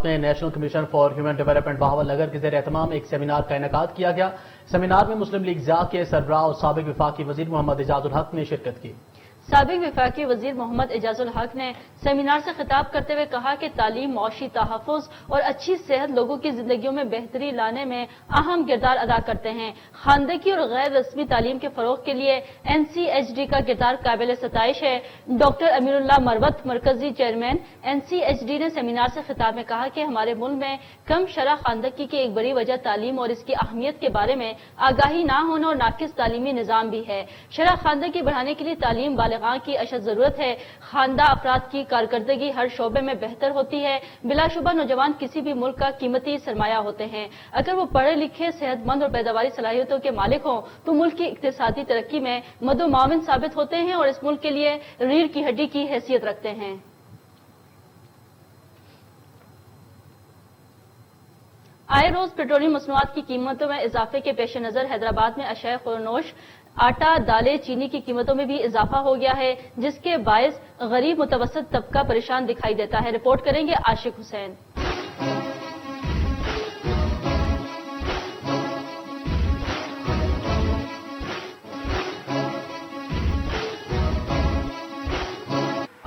مسنوعات میں national commission for human development Bahawal Nagar کے زیر اہتمام ایک سیمینار کا انعقاد کیا گیا۔ سیمینار میں مسلم لیگ ضیاء کے سربراہ اور سابق وفاقی وزیر محمد اعجاز الحق نے شرکت کی۔ سابق وفاقی وزیر محمد اعجاز الحق نے سیمینار سے خطاب کرتے ہوئے کہا کہ تعلیم، معاشی تحفظ اور اچھی صحت لوگوں کی زندگیوں میں بہتری لانے میں اہم کردار ادا کرتے ہیں۔ خواندگی اور غیر رسمی تعلیم کے فروغ کے لیے NCHD کا کردار قابل ستائش ہے۔ ڈاکٹر امیر اللہ مروت، مرکزی چیئرمین NCHD نے سیمینار سے خطاب میں کہا کہ ہمارے ملک میں کم شرح خواندگی کی ایک بڑی وجہ تعلیم اور اس کی اہمیت کے بارے میں آگاہی نہ ہونا اور ناقص تعلیمی نظام بھی ہے۔ شرح خواندگی بڑھانے کے لیے تعلیم بالغاں کی اشد ضرورت ہے۔ خواندہ افراد کی کارکردگی ہر شعبے میں بہتر ہوتی ہے۔ بلا شبہ نوجوان کسی بھی ملک کا قیمتی سرمایہ ہوتے ہیں۔ اگر وہ پڑھے لکھے، صحت مند اور پیداواری صلاحیتوں کے مالک ہوں تو ملک کی اقتصادی ترقی میں مد و معاون ثابت ہوتے ہیں اور اس ملک کے لیے ریڑھ کی ہڈی کی حیثیت رکھتے ہیں۔ آئے روز پیٹرولیم مصنوعات کی قیمتوں میں اضافے کے پیش نظر حیدرآباد میں اشیاء خوردنوش، آٹا، دالیں، چینی کی قیمتوں میں بھی اضافہ ہو گیا ہے، جس کے باعث غریب متوسط طبقہ پریشان دکھائی دیتا ہے۔ رپورٹ کریں گے عاشق حسین۔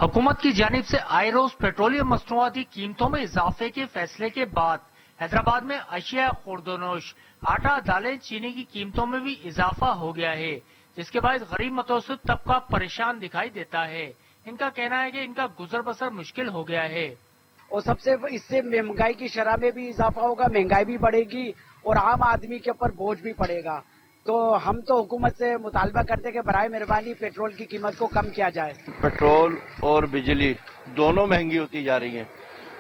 حکومت کی جانب سے آئے روز پیٹرولیم مصنوعات کی قیمتوں میں اضافے کے فیصلے کے بعد حیدرآباد میں اشیاء خوردنوش، آٹا، دالیں، چینی کی قیمتوں میں بھی اضافہ ہو گیا ہے، جس کے باعث غریب متوسط طبقہ پریشان دکھائی دیتا ہے۔ ان کا کہنا ہے کہ ان کا گزر بسر مشکل ہو گیا ہے۔ اور سب سے اس سے مہنگائی کی شرح میں بھی اضافہ ہوگا، مہنگائی بھی بڑھے گی اور عام آدمی کے اوپر بوجھ بھی پڑے گا۔ تو ہم تو حکومت سے مطالبہ کرتے کہ برائے مہربانی پیٹرول کی قیمت کو کم کیا جائے۔ پیٹرول اور بجلی دونوں مہنگی ہوتی جا رہی ہیں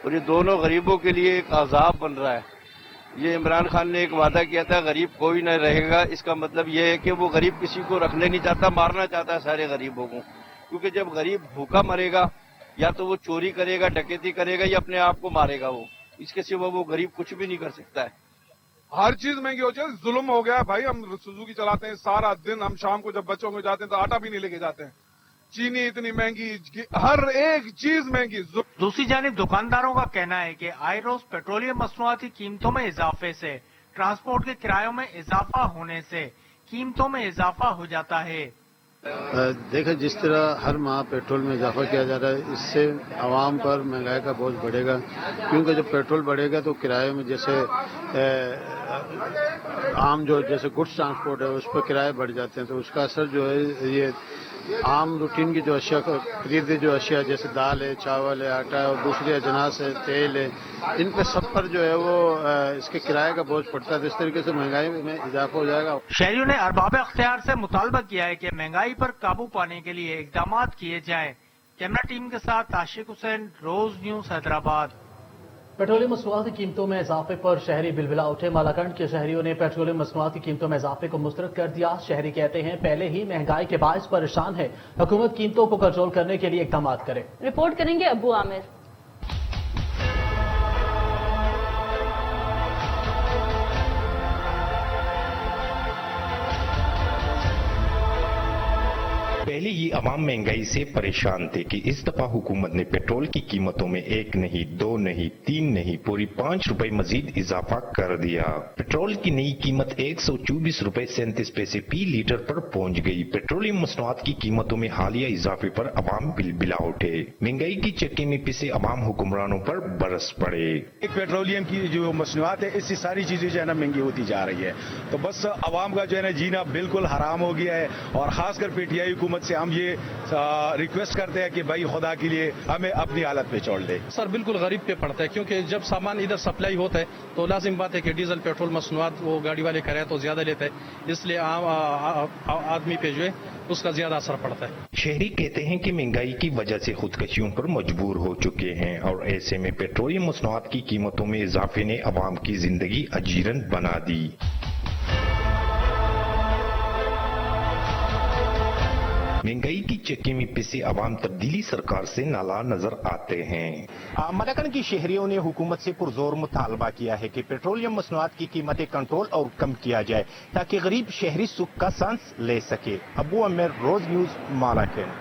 اور یہ دونوں غریبوں کے لیے ایک عذاب بن رہا ہے۔ یہ عمران خان نے ایک وعدہ کیا تھا غریب کوئی نہ رہے گا، اس کا مطلب یہ ہے کہ وہ غریب کسی کو رکھنے نہیں چاہتا، مارنا چاہتا ہے سارے غریبوں کو، کیونکہ جب غریب بھوکا مرے گا یا تو وہ چوری کرے گا، ڈکیتی کرے گا یا اپنے آپ کو مارے گا، وہ اس کے سوا وہ غریب کچھ بھی نہیں کر سکتا ہے۔ ہر چیز مہنگی ہو جائے، ظلم ہو گیا ہے بھائی۔ ہم سوزوکی چلاتے ہیں سارا دن، ہم شام کو جب بچوں کو جاتے ہیں تو آٹا بھی نہیں لے کے جاتے ہیں۔ چینی اتنی مہنگی، ہر ایک چیز مہنگی۔ دوسری جانب دکانداروں کا کہنا ہے کہ آئے روز پیٹرولیم مصنوعات کی قیمتوں میں اضافے سے ٹرانسپورٹ کے کرایوں میں اضافہ ہونے سے قیمتوں میں اضافہ ہو جاتا ہے۔ دیکھیں جس طرح ہر ماہ پیٹرول میں اضافہ کیا جا رہا ہے، اس سے عوام پر مہنگائی کا بوجھ بڑھے گا، کیونکہ جب پیٹرول بڑھے گا تو کرایے میں جیسے عام جو جیسے گڈس ٹرانسپورٹ ہے اس پر کرائے بڑھ جاتے ہیں، تو اس کا اثر جو ہے یہ عام روٹین کی جو اشیاء خریدے جو اشیاء جیسے دال ہے، چاول ہے، آٹا ہے اور دوسری اجناس ہے، تیل ہے، ان پہ سب پر جو ہے وہ اس کے کرائے کا بوجھ پڑتا ہے، تو اس طریقے سے مہنگائی میں اضافہ ہو جائے گا۔ شہریوں نے ارباب اختیار سے مطالبہ کیا ہے کہ مہنگائی پر قابو پانے کے لیے اقدامات کیے جائیں۔ کیمرہ ٹیم کے ساتھ عاشق حسین، روز نیوز حیدرآباد۔ پیٹرولیم مصنوعات کی قیمتوں میں اضافے پر شہری بلبلا اٹھے۔ مالاکنڈ کے شہریوں نے پیٹرولیم مصنوعات کی قیمتوں میں اضافے کو مسترد کر دیا۔ شہری کہتے ہیں پہلے ہی مہنگائی کے باعث پریشان ہے، حکومت قیمتوں کو کنٹرول کرنے کے لیے اقدامات کرے۔ رپورٹ کریں گے ابو عامر۔ پہلے ہی عوام مہنگائی سے پریشان تھے کہ اس دفعہ حکومت نے پیٹرول کی قیمتوں میں 1 نہیں 2 نہیں 3 نہیں پوری 5 روپے مزید اضافہ کر دیا۔ پیٹرول کی نئی قیمت 124 روپے 37 پیسے فی لیٹر پر پہنچ گئی۔ پیٹرولیم مصنوعات کی قیمتوں میں حالیہ اضافے پر عوام بلبلا اٹھے۔ مہنگائی کی چکے میں پسے عوام حکمرانوں پر برس پڑے۔ پیٹرولیم کی جو مصنوعات ہے اس سے ساری چیزیں جو ہے نا مہنگی ہوتی جا رہی ہے، تو بس عوام کا جو ہے نا جینا بالکل حرام ہو گیا ہے، اور خاص کر پی ٹی آئی حکومت سے ہم یہ ریکویسٹ کرتے ہیں کہ بھائی خدا کے لیے ہمیں اپنی حالت پہ چھوڑ دے۔ سر بالکل غریب پہ پڑتا ہے، کیونکہ جب سامان ادھر سپلائی ہوتا ہے تو لازم بات ہے کہ ڈیزل پیٹرول مصنوعات وہ گاڑی والے کرایہ تو زیادہ لیتا ہے، اس لیے عام آدمی پہ جو ہے اس کا زیادہ اثر پڑتا ہے۔ شہری کہتے ہیں کہ مہنگائی کی وجہ سے خودکشیوں پر مجبور ہو چکے ہیں، اور ایسے میں پیٹرولیم مصنوعات کی قیمتوں میں اضافے نے عوام کی زندگی اجیرن بنا دی۔ مہنگائی کی چکے میں پسے عوام تبدیلی سرکار سے نالا نظر آتے ہیں۔ ملاکنڈ کی شہریوں نے حکومت سے پرزور مطالبہ کیا ہے کہ پیٹرولیم مصنوعات کی قیمتیں کنٹرول اور کم کیا جائے تاکہ غریب شہری سکھ کا سانس لے سکے۔ ابو عامر، روز نیوز، مالاکنڈ۔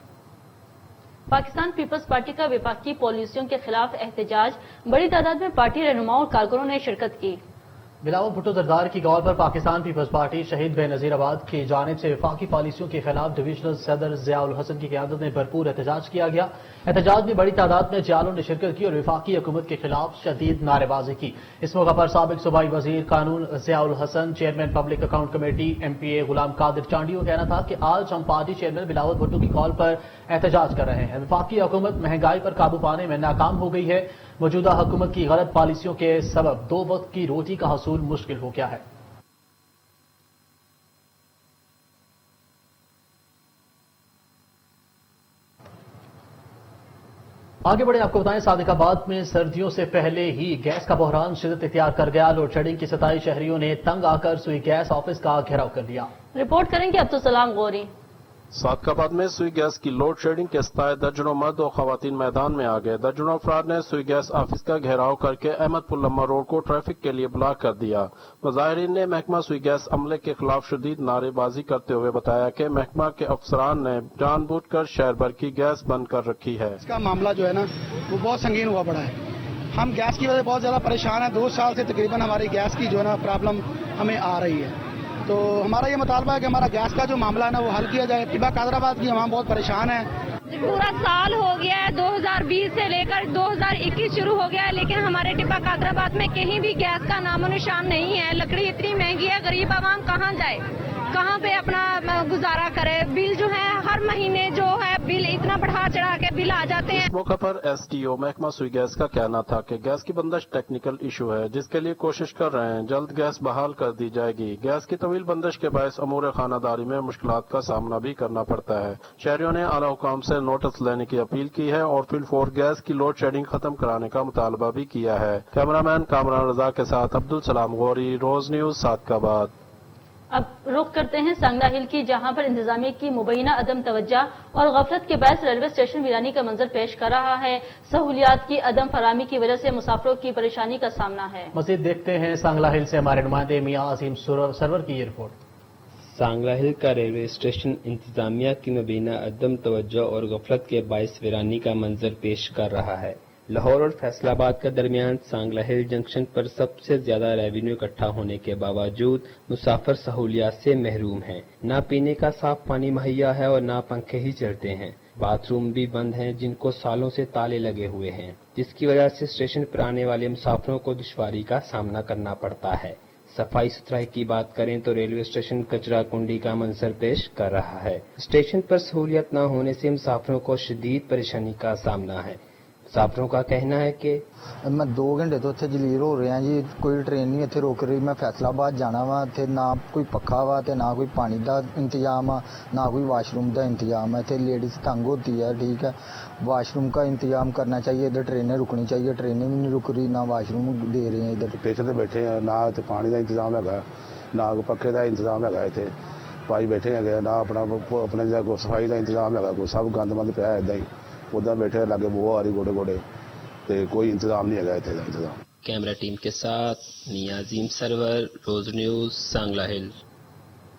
पाकिस्तान पीपल्स पार्टी का विपक्षी पॉलिसियों के खिलाफ एहतजाज, बड़ी तादाद में पार्टी रहनुमाओं और कारकुनों ने शिरकत की। बिलावल भुट्टो जरदारी की कॉल पर पाकिस्तान पीपल्स पार्टी शहीद बेनजीर आबाद की जानिब से वफाकी पॉलिसियों के खिलाफ डिविजनल सदर जियाउल हसन की क़यादत में भरपूर एहतजाज किया गया। एहतजाज में बड़ी तादाद में जियालों ने शिरकत की और वफाकी हुकूमत के खिलाफ शदीद नारेबाजी की। इस मौके पर साबिक सूबाई वजीर कानून Ziaul Hasan, chairman public account committee MPA Ghulam Qadir Chandio का कहना था कि आज हम पार्टी चेयरमैन बिलावल भुट्टो की कॉल पर एहतजाज कर रहे हैं। वफाकी हुकूमत महंगाई पर काबू पाने में नाकाम हो गई है। मौजूदा हुकूमत की गलत पॉलिसियों के सबब 2 वक्त की रोटी का हसूल मुश्किल हो गया है। आगे बढ़े, आपको बताएं सादिकाबाद में सर्दियों से पहले ही गैस का बहरान शिद्दत इख्तियार कर गया। लोड शेडिंग की सताई शहरियों ने तंग आकर सुई गैस ऑफिस का घेराव कर दिया। रिपोर्ट करेंगे अब्दुल सलाम गौरी। सादिकाबाद में सुई गैस की लोड शेडिंग के सताए दर्जनों मर्द और खवातीन मैदान में आ गए। दर्जनों अफराद ने सुई गैस ऑफिस का घेराव करके अहमदपुर लम्मा रोड को ट्रैफिक के लिए ब्लॉक कर दिया। मुजाहिरीन ने महकमा सुई गैस अमले के खिलाफ शदीद नारेबाजी करते हुए बताया कि महकमा के अफसरान ने जानबूझकर शहर भर की गैस बंद कर रखी है। इसका मामला जो है ना वो बहुत संगीन हुआ पड़ा है। हम गैस की वजह से बहुत ज्यादा परेशान हैं। 2 साल से तकरीबन हमारी गैस की जो है ना प्रॉब्लम हमें आ रही है। तो हमारा ये मुतालबा है कि हमारा गैस का जो मामला है ना वो हल किया जाए। टिब्बा कादराबाद की हम बहुत परेशान हैं। पूरा साल हो गया है, 2020 से लेकर 2021 शुरू हो गया है, लेकिन हमारे टिब्बा कादराबाद में कहीं भी गैस का नामो निशान नहीं है। लकड़ी इतनी महंगी है, गरीब आवाम कहाँ जाए, कहाँ पे अपना गुजारा करे। बिल जो है हर महीने जो है बिल इतना बढ़ा चढ़ा के बिल आ जाते हैं। इस मौके पर SDO महकमा सुई गैस का कहना था कि गैस की बंदिश टेक्निकल इशू है, जिसके लिए कोशिश कर रहे हैं। जल्द गैस बहाल कर दी जाएगी। गैस की तवील बंदिश के बायस अमूर खानादारी में मुश्किलात का सामना भी करना पड़ता है। शहरियों ने आला हुकाम से नोटिस लेने की अपील की है और फिल फोर गैस की लोड शेडिंग खत्म कराने का मुतालबा भी किया है। कैमरामैन कामरान रजा के साथ अब्दुल सलाम गौरी, रोज न्यूज, सादिकाबाद। अब रुख करते हैं सांगला हिल की, जहां पर इंतजामिया की मुबैना अदम तवज्जो और गफलत के बायस रेलवे स्टेशन वीरानी का मंजर पेश कर रहा है। सहूलियात की अदम फराहमी की वजह से मुसाफिरों की परेशानी का सामना है। मजीद देखते हैं सांगला हिल से हमारे नुमाइंदे मियां अजीम सरवर की ये रिपोर्ट। सांगला हिल का रेलवे स्टेशन इंतजामिया की मुबैना अदम तवज्जो और गफलत के बायस वीरानी का मंजर पेश कर रहा है। लाहौर और फैसलाबाद के दरमियान सांगला हिल जंक्शन पर सबसे ज्यादा रेवेन्यू इकट्ठा होने के बावजूद मुसाफिर सहूलियात से महरूम हैं। ना पीने का साफ पानी मुहैया है और ना पंखे ही चलते हैं। बाथरूम भी बंद हैं, जिनको सालों से ताले लगे हुए हैं, जिसकी वजह से स्टेशन पर आने वाले मुसाफिरों को दुश्वारी का सामना करना पड़ता है। सफाई सुथराई की बात करें तो रेलवे स्टेशन कचरा कुंडी का मंजर पेश कर रहा है। स्टेशन पर सहूलियत न होने से मुसाफिरों को शदीद परेशानी का सामना है। मुसाफिरों का कहना है कि मैं 2 घंटे तो इत्थे जलील हो रहा जी, कोई ट्रेन नहीं इत्थे रोक रही। मैं फैसलाबाद जाना वा, इत्थे ना कोई पक्खा वा ते ना कोई पानी का इंतजाम आ, ना कोई वाशरूम का इंतजाम है। इत्थे लेडीज तंग होती है, ठीक है। वाशरूम का इंतजाम करना चाहिए, इधर ट्रेनें रुकनी चाहिए, ट्रेनें भी नहीं रुक रही, ना वाशरूम दे रहे हैं। इधर स्टेशन ते बैठे हैं, ना इत्थे पानी का इंतजाम है, ना पक्खे का इंतजाम है। इत्थे भाई बैठे हैं, ना अपने सफाई का इंतजाम है। सब गंद मंद पिया इदा ही, उदा बैठे लगे बो आ रही गोडे गोडे, ते कोई इंतजाम नहीं है इत्थे दा इंतजाम। कैमरा टीम के साथ मियां अजीम सरवर, रोज न्यूज, सांगला हिल।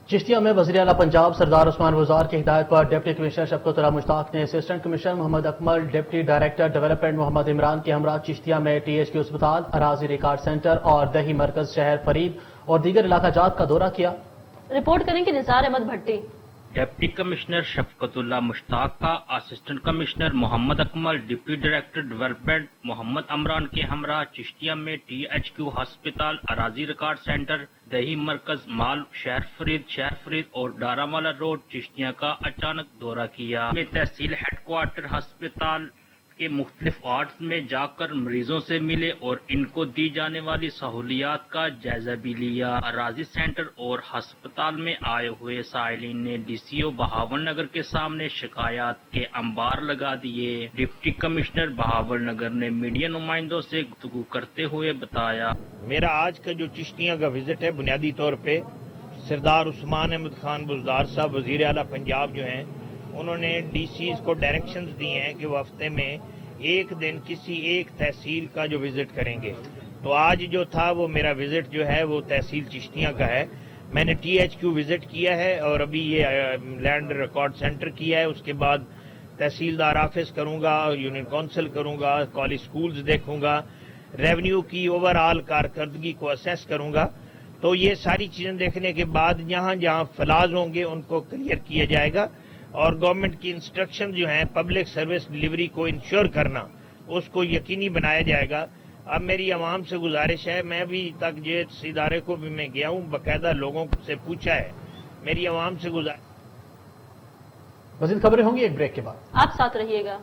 चिश्तिया में वज़ीर आला पंजाब सरदार उस्मान बुज़दार की हिदायत पर डिप्टी कमिश्नर शफकतुल्लाह मुश्ताक ने assistant commissioner Mohammad Akmal, deputy director development Mohammad Imran के हमरा चिश्तिया में THQ अस्पताल, अराजी रिकॉर्ड सेंटर और दही मरकज शहर फरीद और दीगर इलाका जात का दौरा किया। रिपोर्ट करेंगे निसार अहमद भट्टी। डिप्टी कमिश्नर शफकतुल्लाह मुश्ताक का assistant commissioner Mohammad Akmal, deputy director development Mohammad Imran के हमरा चिश्तिया में THQ अस्पताल, अराजी रिकॉर्ड सेंटर, दही मरकज माल शहर फरीद और डारावाला रोड चिश्तिया का अचानक दौरा किया। में तहसील हेडक्वार्टर अस्पताल के मुख्तलिफ वार्ड्स में जाकर मरीजों से मिले और इनको दी जाने वाली सहूलियात का जायजा भी लिया। अराजी सेंटर और अस्पताल में आए हुए साइलिन ने DCO बहावल नगर के सामने शिकायत के अंबार लगा दिए। डिप्टी कमिश्नर बहावल नगर ने मीडिया नुमाइंदों से गुफ्तगू करते हुए बताया, मेरा आज का जो चिश्तिया का विजिट है बुनियादी तौर पे सरदार उस्मान अहमद खान बुज़दार साहब वज़ीर आला पंजाब जो हैं, उन्होंने DCs को डायरेक्शंस दिए हैं कि वो हफ्ते में एक दिन किसी एक तहसील का जो विजिट करेंगे। तो आज जो था वो मेरा विजिट जो है वो तहसील चिश्तिया का है। मैंने THQ विजिट किया है और अभी ये लैंड रिकॉर्ड सेंटर किया है। उसके बाद तहसीलदार ऑफिस करूंगा, यूनियन काउंसिल करूंगा, कॉलेज स्कूल्स देखूंगा, रेवेन्यू की ओवरऑल कारकर्दगी को असेस करूंगा। तो ये सारी चीजें देखने के बाद जहां जहां फलाज होंगे उनको क्लियर किया जाएगा और गवर्नमेंट की इंस्ट्रक्शन जो हैं पब्लिक सर्विस डिलीवरी को इंश्योर करना उसको यकीनी बनाया जाएगा। अब मेरी आवाम से गुजारिश है, मैं भी तक जिस इदारे को भी मैं गया हूं बाकायदा लोगों से पूछा है, मेरी आवाम से गुजारिश। मज़ीद खबरें होंगी एक ब्रेक के बाद, आप साथ रहिएगा।